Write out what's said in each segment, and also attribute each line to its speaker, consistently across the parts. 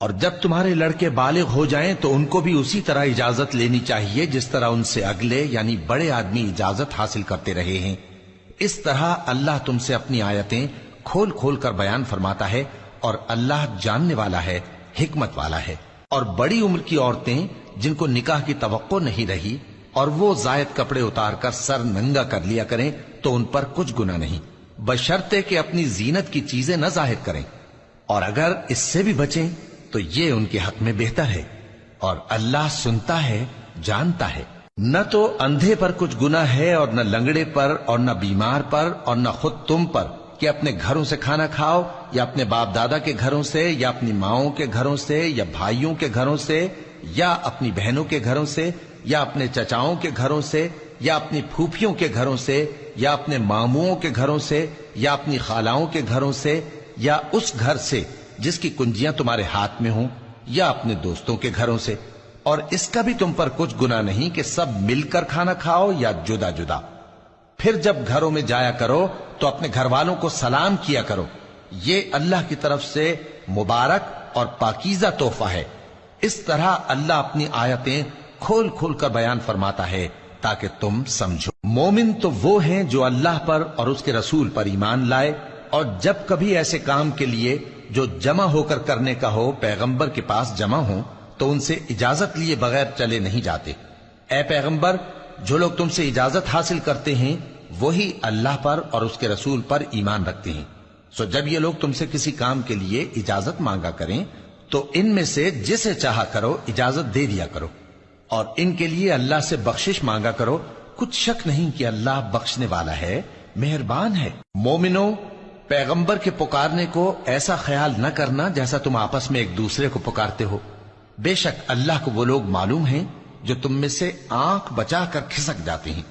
Speaker 1: اور جب تمہارے لڑکے بالغ ہو جائیں تو ان کو بھی اسی طرح اجازت لینی چاہیے جس طرح ان سے اگلے یعنی بڑے آدمی اجازت حاصل کرتے رہے ہیں۔ اس طرح اللہ تم سے اپنی آیتیں کھول کھول کر بیان فرماتا ہے، اور اللہ جاننے والا ہے، حکمت والا ہے۔ اور بڑی عمر کی عورتیں جن کو نکاح کی توقع نہیں رہی اور وہ زائد کپڑے اتار کر سر ننگا کر لیا کریں تو ان پر کچھ گناہ نہیں، بشرطے کہ اپنی زینت کی چیزیں نہ ظاہر کریں، اور اگر اس سے بھی بچیں تو یہ ان کے حق میں بہتر ہے، اور اللہ سنتا ہے، جانتا ہے۔ نہ تو اندھے پر کچھ گناہ ہے اور نہ لنگڑے پر اور نہ بیمار پر اور نہ خود تم پر کہ اپنے گھروں سے کھانا کھاؤ، یا اپنے باپ دادا کے گھروں سے، یا اپنی ماؤں کے گھروں سے، یا بھائیوں کے گھروں سے، یا اپنی بہنوں کے گھروں سے، یا اپنے چچاؤں کے گھروں سے، یا اپنی پھوپھیوں کے گھروں سے، یا اپنے ماموؤں کے گھروں سے، یا اپنی خالاؤں کے گھروں سے، یا اس گھر سے جس کی کنجیاں تمہارے ہاتھ میں ہوں، یا اپنے دوستوں کے گھروں سے۔ اور اس کا بھی تم پر کچھ گناہ نہیں کہ سب مل کر کھانا کھاؤ یا جدا جدا۔ پھر جب گھروں میں جایا کرو تو اپنے گھر والوں کو سلام کیا کرو، یہ اللہ کی طرف سے مبارک اور پاکیزہ تحفہ ہے۔ اس طرح اللہ اپنی آیتیں کھول کھول کر بیان فرماتا ہے تاکہ تم سمجھو۔ مومن تو وہ ہیں جو اللہ پر اور اس کے رسول پر ایمان لائے، اور جب کبھی ایسے کام کے لیے جو جمع ہو کر کرنے کا ہو پیغمبر کے پاس جمع ہوں تو ان سے اجازت لیے بغیر چلے نہیں جاتے۔ اے پیغمبر، جو لوگ تم سے اجازت حاصل کرتے ہیں وہی اللہ پر اور اس کے رسول پر ایمان رکھتے ہیں۔ سو جب یہ لوگ تم سے کسی کام کے لیے اجازت مانگا کریں تو ان میں سے جسے چاہا کرو اجازت دے دیا کرو، اور ان کے لیے اللہ سے بخشش مانگا کرو، کچھ شک نہیں کہ اللہ بخشنے والا ہے، مہربان ہے۔ مومنو، پیغمبر کے پکارنے کو ایسا خیال نہ کرنا جیسا تم آپس میں ایک دوسرے کو پکارتے ہو۔ بے شک اللہ کو وہ لوگ معلوم ہیں جو تم میں سے آنکھ بچا کر کھسک جاتے ہیں۔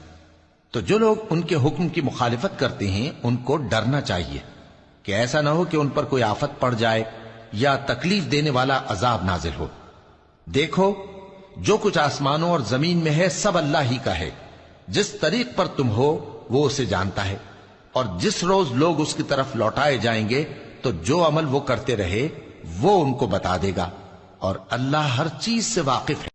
Speaker 1: تو جو لوگ ان کے حکم کی مخالفت کرتے ہیں ان کو ڈرنا چاہیے کہ ایسا نہ ہو کہ ان پر کوئی آفت پڑ جائے یا تکلیف دینے والا عذاب نازل ہو۔ دیکھو، جو کچھ آسمانوں اور زمین میں ہے سب اللہ ہی کا ہے۔ جس طریق پر تم ہو وہ اسے جانتا ہے، اور جس روز لوگ اس کی طرف لوٹائے جائیں گے تو جو عمل وہ کرتے رہے وہ ان کو بتا دے گا، اور اللہ ہر چیز سے واقف ہے۔